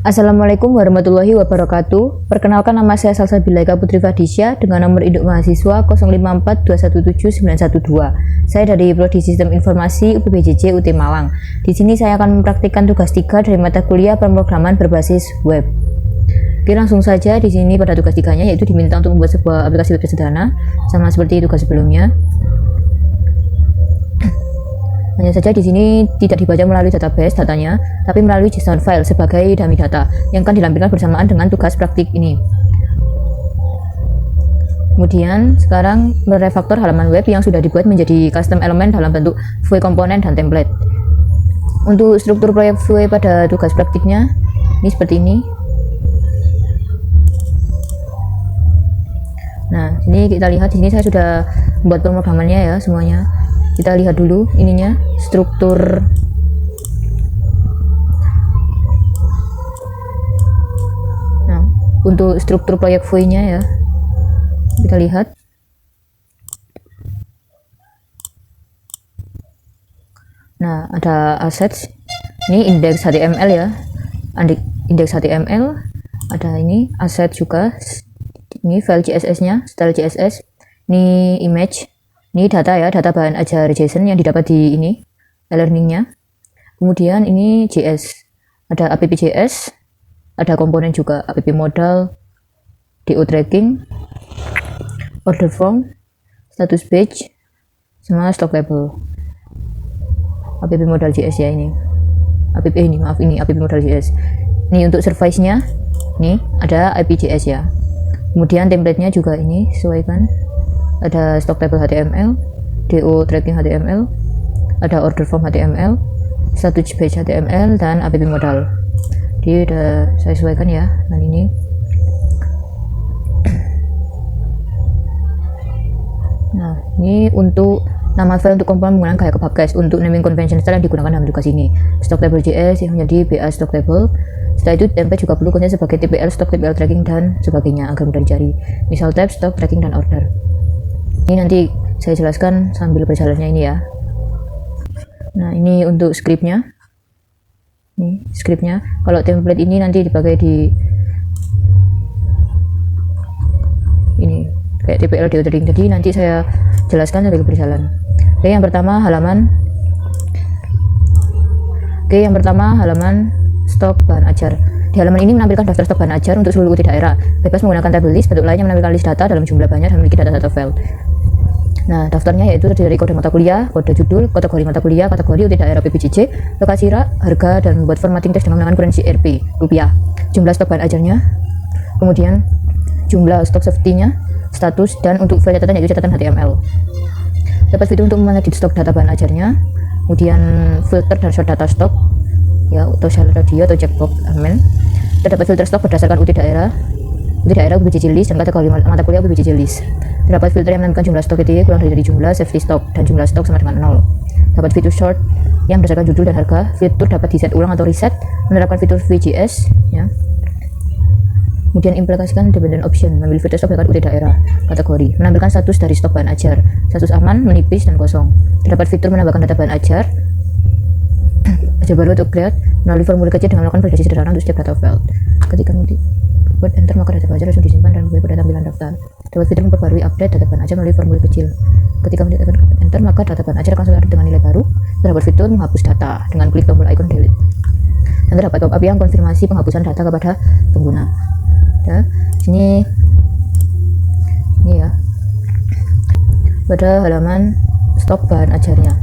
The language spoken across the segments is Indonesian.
Assalamualaikum warahmatullahi wabarakatuh. Perkenalkan, nama saya Salsabila Eka Putri Fadisya dengan nomor induk mahasiswa 0542179112. Saya dari Prodi Sistem Informasi UPBJJ UT Malang. Di sini saya akan mempraktikkan tugas 3 dari mata kuliah pemrograman berbasis web. Oke, langsung saja. Di sini pada tugas 3-nya yaitu diminta untuk membuat sebuah aplikasi web sederhana, sama seperti tugas sebelumnya. Hanya saja di sini tidak dibaca melalui database datanya, tapi melalui JSON file sebagai dummy data yang akan dilampirkan bersamaan dengan tugas praktik ini. Kemudian sekarang merefaktor halaman web yang sudah dibuat menjadi custom elemen dalam bentuk Vue komponen dan template. Untuk struktur proyek Vue pada tugas praktiknya ini seperti ini. Nah, ini kita lihat di sini saya sudah membuat pemrogramannya ya semuanya. Kita lihat dulu ininya, struktur untuk struktur proyek Vue-nya ya. Kita lihat. Nah, ada assets. Ini index HTML ya. Index HTML. Ada ini asset juga. Ini file CSS-nya, style CSS. Ini image. Ini data ya, data bahan ajar JSON yang didapat di ini e-learningnya. Kemudian ini JS, ada app.js, ada komponen juga app modal, DO tracking, order form, status page, sama stock label. App modal JS ya ini. App modal JS. Ini untuk service-nya, nih ada app.js ya. Kemudian template-nya juga ini sesuaikan. Ada stock table HTML, DO tracking HTML, ada order form HTML, status page HTML, dan app modal. Jadi udah saya sesuaikan ya dengan ini. Nah, ini untuk nama file untuk komponen menggunakan gaya kebagas. Untuk naming convention style yang digunakan dalam tugas ini, stock table JS yang menjadi BA stock table. Setelah itu template juga perlu konten sebagai TPL, stock TPL tracking, dan sebagainya agar mudah dicari. Misal tab, stock tracking, dan order. Ini nanti saya jelaskan sambil berjalannya ini ya. Nah, ini untuk scriptnya. Ini scriptnya. Kalau template ini nanti dipakai di ini kayak TPL DO tracking. Jadi nanti saya jelaskan sambil berjalan. Oke, yang pertama halaman stok bahan ajar. Di halaman ini menampilkan daftar stok bahan ajar untuk seluruh UT daerah. Bebas menggunakan tabel list, bentuk lainnya menampilkan list data dalam jumlah banyak dan memiliki data file. Nah, daftarnya yaitu terdiri dari kode mata kuliah, kode judul, kategori mata kuliah, kategori UT daerah PBJJ, lokasi rak, harga, dan membuat formatting teks dengan menggunakan kurensi Rp, rupiah, jumlah stok bahan ajarnya, kemudian jumlah stok safety-nya, status, dan untuk file catatan yaitu catatan HTML. Dapat fitur untuk mengedit stok data bahan ajarnya, kemudian filter dan sort data stok, ya, atau syarat radio atau checkbox, amin. Terdapat filter stok berdasarkan UT daerah UPBJJ list dan kategori mata kuliah UPBJJ list. Terdapat filter yang menampilkan jumlah stok ETY kurang dari jumlah safety stok dan jumlah stok sama dengan 0. Dapat fitur short yang berdasarkan judul dan harga. Fitur dapat di-set ulang atau reset. Menerapkan fitur VJS ya. Kemudian implementasikan dependent option, memilih fitur stok berdasarkan UT daerah kategori. Menampilkan status dari stok bahan ajar, status aman, menipis, dan kosong. Terdapat fitur menambahkan data bahan ajar baru untuk create melalui formulir kecil dengan melakukan validasi sederhana untuk setiap data file. Ketika buat enter, maka data bahan ajar langsung disimpan dan pada tampilan daftar. Dapat fitur memperbarui update data bahan ajar melalui formulir kecil. Ketika enter, maka data bahan ajar akan selalu dengan nilai baru. Terdapat fitur menghapus data dengan klik tombol icon delete. Dan terdapat pop-up yang konfirmasi penghapusan data kepada pengguna. Ya, ini ya. Pada halaman stok bahan ajarnya.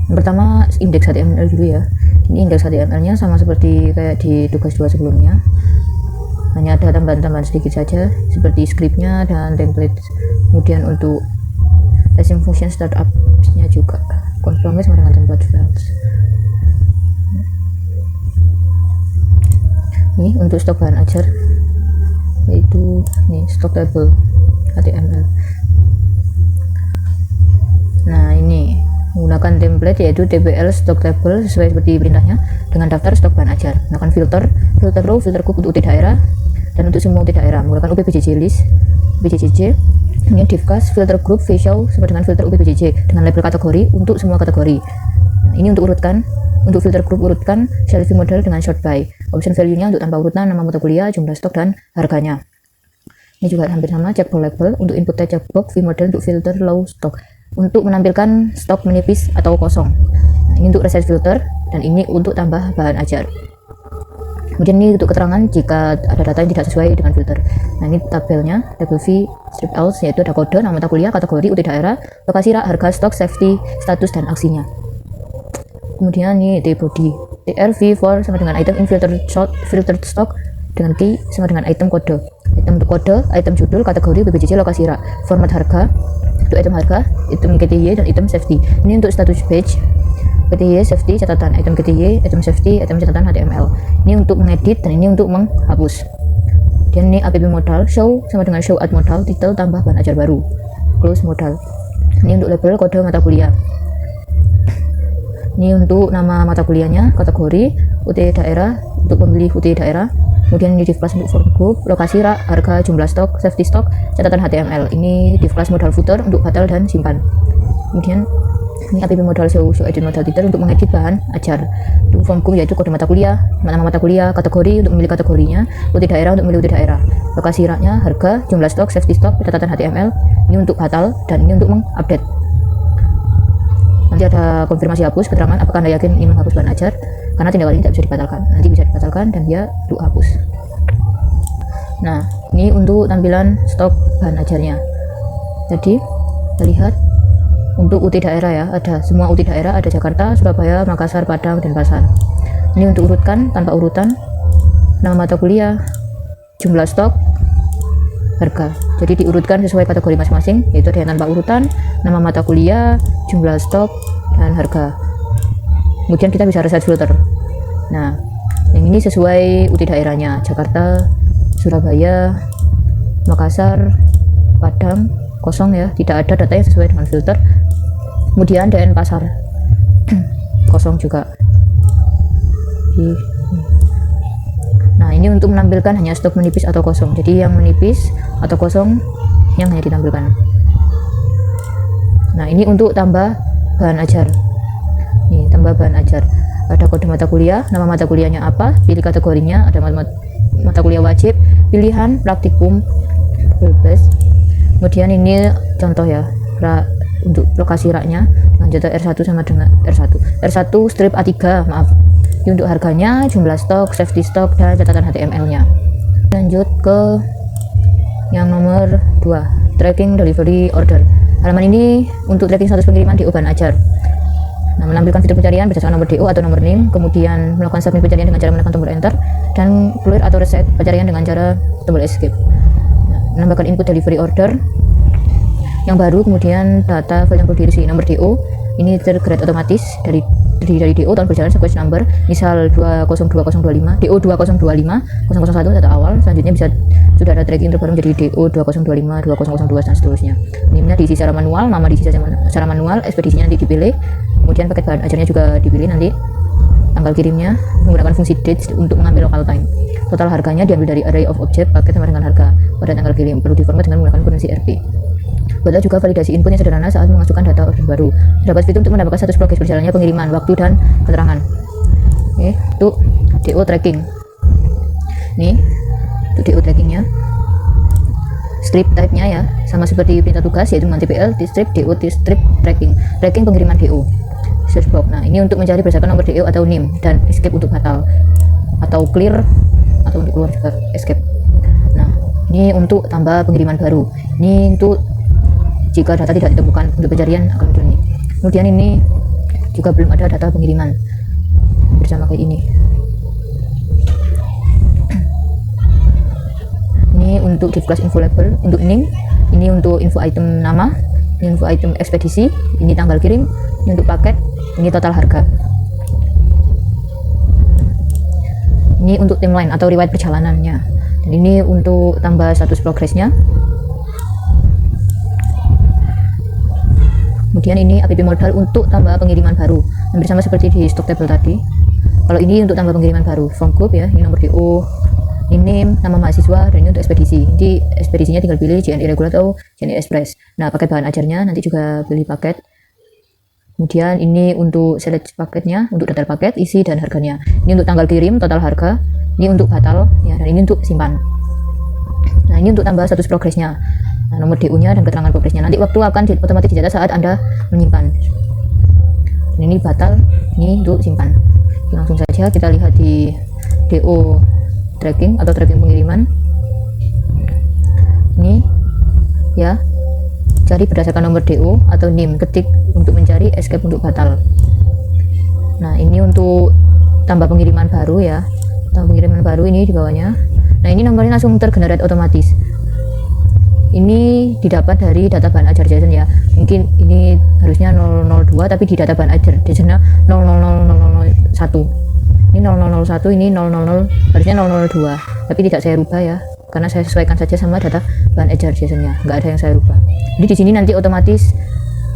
Yang pertama indeks HTML dulu ya. Ini indeks HTML-nya sama seperti kayak di tugas 2 sebelumnya. Hanya ada tambahan-tambahan sedikit saja seperti scriptnya dan template. Kemudian untuk async function startup-nya juga konformnya sama dengan template files. Ini untuk stok bahan ajar yaitu nih stok table HTML. Nah, ini menggunakan template yaitu TPL stock table sesuai seperti perintahnya dengan daftar stok bahan ajar. Menggunakan filter row, filter group untuk UT daerah, dan untuk semua UT daerah menggunakan UPBJJ list, UPBJJ, ini divcast, filter group, facial sama dengan filter UPBJJ dengan label kategori untuk semua kategori. Nah, ini untuk urutkan. Untuk filter grup, urutkan shell view model dengan sort by. Option value-nya untuk tanpa urutan, nama mata kuliah, jumlah stok, dan harganya. Ini juga hampir sama, check for label. Untuk input tag checkbox, view model untuk filter low stock. Untuk menampilkan stok menipis atau kosong. Nah, ini untuk resize filter, dan ini untuk tambah bahan ajar. Kemudian ini untuk keterangan jika ada data yang tidak sesuai dengan filter. Nah, ini tabelnya, tabel V strip else, yaitu ada kode, nama mata kuliah, kategori, UT daerah, lokasi rak, harga, stok, safety, status, dan aksinya. Kemudian ini tbody, trv4 sama dengan item in filtered stock dengan key sama dengan item kode. Item untuk kode, item judul, kategori, BBJJ, lokasi rak, format harga, untuk item harga, item KTY, dan item safety. Ini untuk status page, KTY, safety, catatan, item KTY, item safety, item catatan HTML. Ini untuk mengedit dan ini untuk menghapus. Dan ini app modal, show sama dengan show add modal, title tambah bahan ajar baru, close modal. Ini untuk label kode mata kuliah. Ini untuk nama mata kuliahnya, kategori, UT daerah, untuk pemilih UT daerah. Kemudian ini div class untuk form group, lokasi rak, harga, jumlah stok, safety stock, catatan HTML. Ini div class modal footer untuk batal dan simpan. Kemudian ini app modal show edit modal title untuk mengedit bahan ajar. Untuk form group yaitu kode mata kuliah, nama mata kuliah, kategori untuk memilih kategorinya, UT daerah untuk memilih UT daerah. Lokasi raknya, harga, jumlah stok, safety stock, catatan HTML. Ini untuk batal dan ini untuk mengupdate. Nanti ada konfirmasi hapus, keterangan apakah Anda yakin ingin menghapus bahan ajar, karena tindakan ini tidak bisa dibatalkan. Nanti bisa dibatalkan dan dia untuk hapus. Nah, ini untuk tampilan stok bahan ajarnya. Jadi, kita lihat untuk UT daerah ya, ada semua UT daerah, ada Jakarta, Surabaya, Makassar, Padang, dan Pasar. Ini untuk urutkan, tanpa urutan, nama mata kuliah, jumlah stok, harga. Jadi diurutkan sesuai kategori masing-masing, yaitu ada yang tanpa urutan, nama mata kuliah, jumlah stok, dan harga. Kemudian kita bisa reset filter. Nah, yang ini sesuai UT daerahnya, Jakarta, Surabaya, Makassar, Padang, kosong ya, tidak ada data yang sesuai dengan filter. Kemudian DN Pasar, kosong juga. Nah, ini untuk menampilkan hanya stok menipis atau kosong. Jadi yang menipis atau kosong yang hanya ditampilkan. Nah, ini untuk tambah bahan ajar. Nih, tambah bahan ajar. Ada kode mata kuliah, nama mata kuliahnya apa, pilih kategorinya, ada mata kuliah wajib, pilihan, praktikum, bebas. Kemudian ini contoh ya, untuk lokasi raknya dengan jadwal R1 sama dengan R1 strip A3, maaf. Ini untuk harganya, jumlah stok, safety stock, dan catatan HTML-nya. Lanjut ke yang nomor 2, tracking delivery order. Halaman ini untuk tracking status pengiriman DO bahan ajar. Nah, menampilkan fitur pencarian berdasarkan nomor DO atau nomor NIM, kemudian melakukan submit pencarian dengan cara menekan tombol enter, dan clear atau reset pencarian dengan cara tombol escape. Nah, menambahkan input delivery order yang baru, kemudian data file yang perlu diisi, nomor DO ini tergenerate otomatis dari DO tahun berjalan sequence number, misal 202025 DO 2025 001 data awal. Selanjutnya sudah ada tracking terbaru menjadi DO 2025 2002 dan seterusnya. NIM-nya diisi secara manual, nama diisi secara manual, ekspedisinya nanti dipilih, kemudian paket bahan ajarnya juga dipilih, nanti tanggal kirimnya menggunakan fungsi dates untuk mengambil local time. Total harganya diambil dari array of object paket sama dengan harga pada tanggal kirim, perlu diformat dengan menggunakan currency RP. Buatlah juga validasi input yang sederhana saat memasukkan data order baru. Terdapat fitur untuk menambahkan status progres berjalannya pengiriman, waktu, dan keterangan. Oke, untuk DO tracking. Nih, untuk DO trackingnya. Script type-nya ya, sama seperti perintah tugas, yaitu dengan TPL, strip, DO, strip, tracking. Tracking pengiriman DO. Search box. Nah, ini untuk mencari berdasarkan nomor DO atau NIM, dan escape untuk batal. Atau clear, atau untuk keluar juga escape. Nah, ini untuk tambah pengiriman baru. Ini untuk jika data tidak ditemukan untuk pencarian akan muncul ini. Kemudian ini juga belum ada data pengiriman bersama kayak ini. Ini untuk div class info label, untuk NIM, ini untuk info item nama, ini info item ekspedisi, ini tanggal kirim, ini untuk paket, ini total harga. Ini untuk timeline atau riwayat perjalanannya, dan ini untuk tambah status progresnya. Kemudian ini app modal untuk tambah pengiriman baru, hampir sama seperti di stock table tadi. Kalau ini untuk tambah pengiriman baru, form group ya, ini nomor DO, ini name, nama mahasiswa, dan ini untuk ekspedisi. Jadi ekspedisinya tinggal pilih JNE regular atau JNE express. Nah, paket bahan ajarnya nanti juga pilih paket Kemudian ini untuk select paketnya, untuk detail paket, isi dan harganya. Ini untuk tanggal kirim, total harga. Ini untuk batal, ya, dan ini untuk simpan. Nah, ini untuk tambah status progresnya. Nah, nomor DU-nya dan keterangan progresnya. Nanti waktu akan otomatis dicatat saat Anda menyimpan. Dan ini batal, ini untuk simpan. Langsung saja kita lihat di DO tracking atau tracking pengiriman. Ini ya, cari berdasarkan nomor DO atau NIM, ketik untuk mencari, escape untuk batal. Nah, ini untuk tambah pengiriman baru ya, tambah pengiriman baru ini di bawahnya. Nah, ini nomornya langsung tergenerate otomatis. Ini didapat dari data bahan ajar JSON ya. Mungkin ini harusnya 002 tapi di data bahan ajar JSON-nya 000001. Ini 0001, ini 000, harusnya 002. Tapi tidak saya rubah ya, karena saya sesuaikan saja sama data bahan ajar JSON-nya, nggak ada yang saya rubah. Jadi di sini nanti otomatis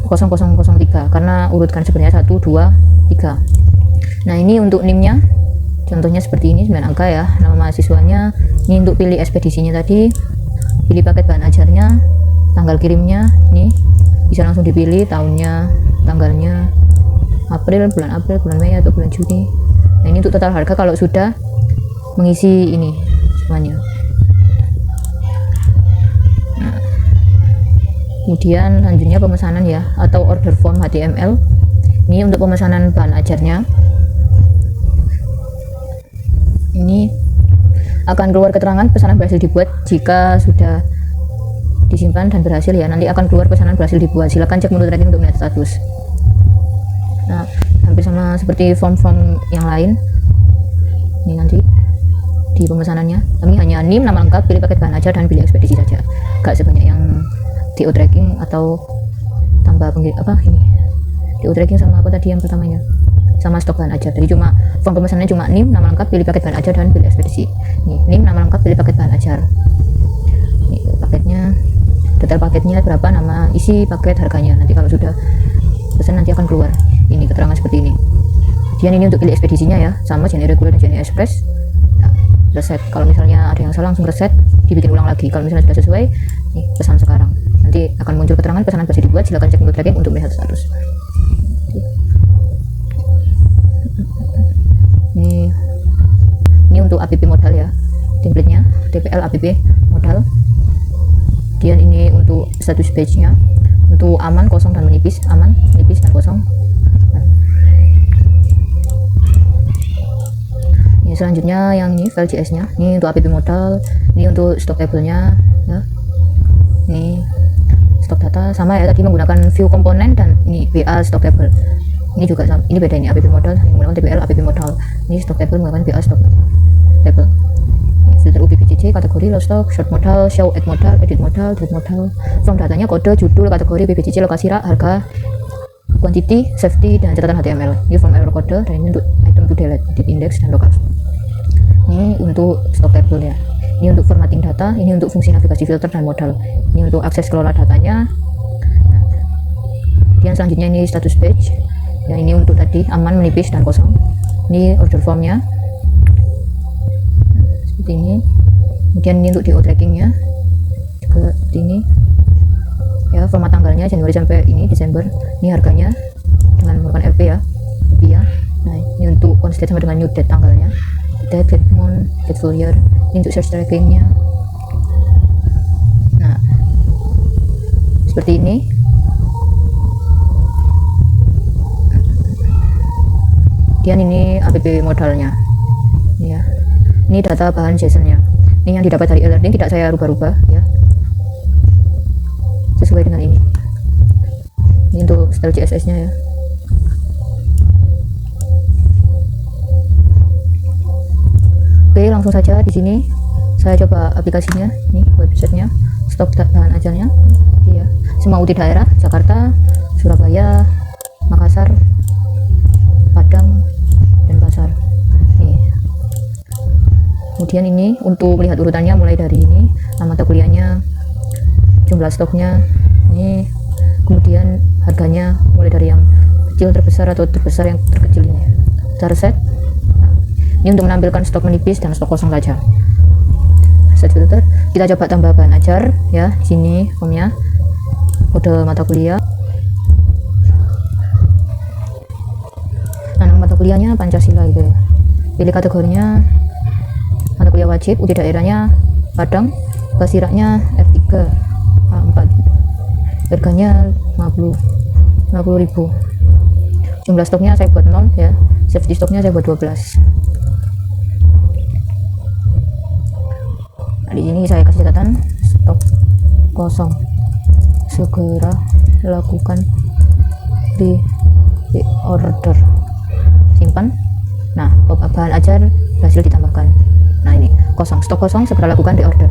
0003 karena urutkan sebenarnya 1 2 3. Nah, ini untuk NIM-nya. Contohnya seperti ini, 9 angka ya, nama mahasiswanya. Ini untuk pilih ekspedisinya tadi, pilih paket bahan ajarnya, tanggal kirimnya, ini bisa langsung dipilih tahunnya, tanggalnya, bulan April, bulan Mei atau bulan Juni. Nah, ini untuk total harga kalau sudah mengisi ini semuanya. Nah, kemudian selanjutnya pemesanan ya, atau order form HTML. Ini untuk pemesanan bahan ajarnya. Ini akan keluar keterangan pesanan berhasil dibuat jika sudah disimpan dan berhasil ya. Nanti akan keluar pesanan berhasil dibuat. Silakan cek menu tracking untuk melihat status. Nah, hampir sama seperti form-form yang lain. Ini nanti di pemesanannya kami hanya NIM, nama lengkap, pilih paket bahan ajar dan pilih ekspedisi saja. Gak sebanyak yang DO tracking atau tambah ini DO tracking sama apa tadi yang pertamanya, sama stok bahan ajar. Jadi cuma form pemesanannya cuma NIM, nama lengkap, pilih paket bahan ajar dan pilih ekspedisi. Nih, NIM, nama lengkap, pilih paket bahan ajar. Nih, paketnya, detail paketnya berapa, nama, isi paket, harganya. Nanti kalau sudah pesan nanti akan keluar ini keterangan seperti ini. Kemudian ini untuk pilih ekspedisinya ya, sama jenis reguler dan jenis express. Nah, reset. Kalau misalnya ada yang salah langsung reset, dibikin ulang lagi. Kalau misalnya sudah sesuai, nih pesan sekarang. Nanti akan muncul keterangan pesanan berhasil dibuat. Silakan cek menu tracking untuk melihat status. Ini untuk app modal ya, template-nya TPL app modal. Kemudian ini untuk status page-nya, untuk aman, kosong dan menipis, aman, menipis dan kosong. Nah, ini selanjutnya yang ini file JS-nya. Ini untuk app modal, ini untuk stock table-nya ya. Ini stok data sama ya, tadi menggunakan view komponen dan ini BA stock table. Ini juga sama, ini beda, ini app modal yang menggunakan TPL app modal, ini stock table menggunakan BA stock table. Ini filter UBPCC, kategori low stock, short modal, show add modal, edit modal, delete modal. From datanya kode, judul, kategori, BPCC, lokasi rak, harga, quantity, safety dan catatan HTML. Ini from error kode, dan ini untuk item to delete, edit index dan local. Ini untuk stock table ya. Ini untuk formatting data, ini untuk fungsi navigasi filter dan modal. Ini untuk akses kelola datanya. Kemudian selanjutnya ini status page. Ya, ini untuk tadi aman, menipis dan kosong. Ini order formnya seperti ini. Kemudian ini untuk DO trackingnya juga seperti ini ya, format tanggalnya Januari sampai ini Desember. Ini harganya dengan menggunakan LP ya, rupiah. Nah, ini untuk constant sama dengan new date tanggalnya, date month, date full year. Ini untuk search trackingnya. Nah, seperti ini. Kemudian ini app modalnya ya, ini data bahan JSON-nya. Ini yang didapat dari e-learning, tidak saya rubah-rubah ya, sesuai dengan ini. Ini untuk style CSS-nya ya. Oke, langsung saja di sini saya coba aplikasinya. Ini websitenya, stok bahan ajarnya ya, semua UT daerah Jakarta, Surabaya, Makassar, Padang, dan Pasar. Nih. Kemudian ini untuk melihat urutannya mulai dari ini, nama mata kuliahnya, jumlah stoknya, ini kemudian harganya mulai dari yang kecil terbesar atau terbesar yang terkecil ini. Kita reset. Nah, ini untuk menampilkan stok menipis dan stok kosong saja. Set filter. Kita coba tambah bahan ajar ya. Di sini formnya, kode mata kuliah. kuliahnya Pancasila gitu ya. Pilih kategorinya mata kuliah wajib, UT daerahnya Padang, Basiraknya F3 A4, harganya 50.000. Jumlah stoknya saya buat 0 ya, safety stoknya saya buat 12. Nah, di sini saya kasih catatan stok kosong, segera lakukan di order, simpan. Nah, bahan ajar berhasil ditambahkan. Nah, ini kosong, stok kosong, segera lakukan di order.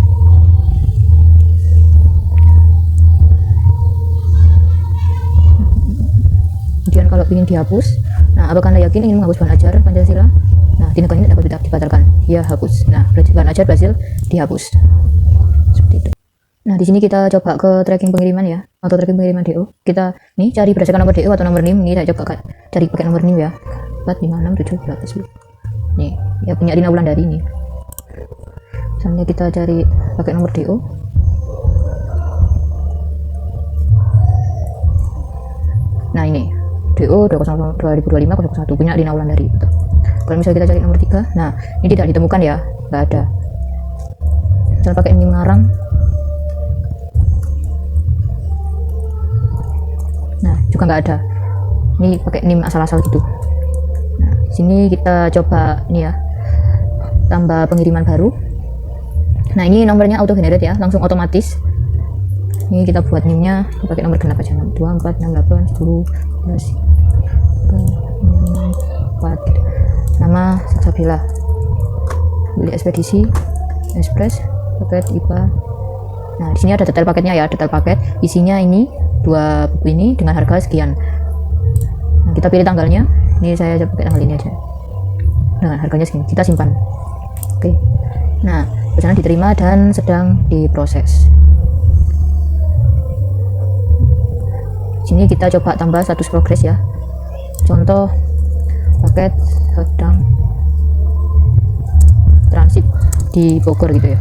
Kemudian kalau ingin dihapus, nah apakah Anda yakin ingin menghapus bahan ajar Pancasila? Nah, tindakan ini dapat dibatalkan. Ya, hapus. Nah, bahan ajar berhasil dihapus. Seperti itu. Nah, di sini kita coba ke tracking pengiriman ya, atau tracking pengiriman DO. Kita nih cari berdasarkan nomor DO atau nomor NIM. Ini saya coba cari pakai nomor NIM ya. 4567810. Nih, ya punya Rina Wulandari ini. Misalnya kita cari pakai nomor DO. Nah, ini DO 2025-01 punya Rina Wulandari. Kalau misalnya kita cari nomor 3, nah ini tidak ditemukan ya, nggak ada. Misalnya pakai NIM ngarang. Nah, juga nggak ada. Ini pakai NIM asal-asal gitu. Nah, sini kita coba ini ya, tambah pengiriman baru. Nah, ini nomornya auto generate ya, langsung otomatis. Ini kita buat NIM-nya pakai nomor genap aja, 2468 10 11 4. Nama Salsabila, beli ekspedisi Express, paket IPA. Nah, di sini ada detail paketnya ya, detail paket isinya ini 2 buku ini dengan harga sekian. Nah, kita pilih tanggalnya. Ini saya coba pakai tanggal ini aja. Nah, harganya segini. Kita simpan. Oke. Nah, pesanan diterima dan sedang diproses. Sini kita coba tambah status progres ya. Contoh paket sedang transit di Bogor gitu ya.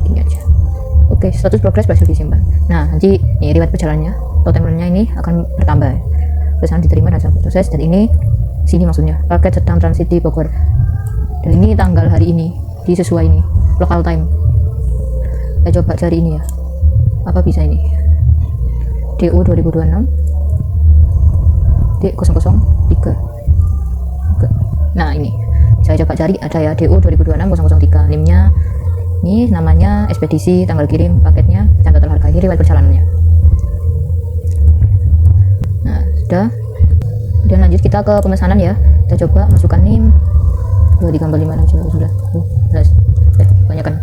Ini aja. Oke, status progres berhasil disimpan. Nah, nanti ini riwayat perjalanannya atau timelinenya ini akan bertambah ya. Pesanan diterima dan sedang proses, dan ini sini maksudnya paket sedang transit di Bogor. Dan ini tanggal hari ini, di sesuai ini local time. Saya coba cari ini ya. Apa bisa ini? DO 2026 D003. Nah, ini saya coba cari, ada ya DO 2026-003. NIM-nya ini, namanya, ekspedisi, tanggal kirim, paketnya, dan total harga. Ini riwayat perjalanannya. Nah, sudah. Dan lanjut kita ke pemesanan ya. Kita coba masukkan NIM 2345 aja sudah. Banyak kan.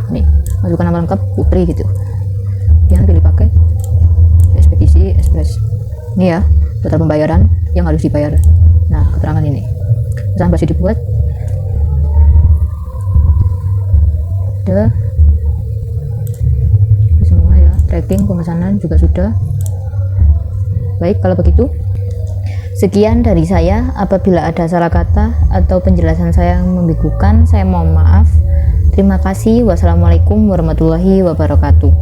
Nih, masukkan nama lengkap Putri gitu. Kemudian pilih paket ekspedisi Express. Ini ya, total pembayaran yang harus dibayar. Nah, keterangan ini. Pesan masih dibuat. Udah. Semua ya, tracking pemesanan juga sudah. Baik, kalau begitu sekian dari saya. Apabila ada salah kata atau penjelasan saya yang membingungkan, saya mohon maaf. Terima kasih. Wassalamualaikum warahmatullahi wabarakatuh.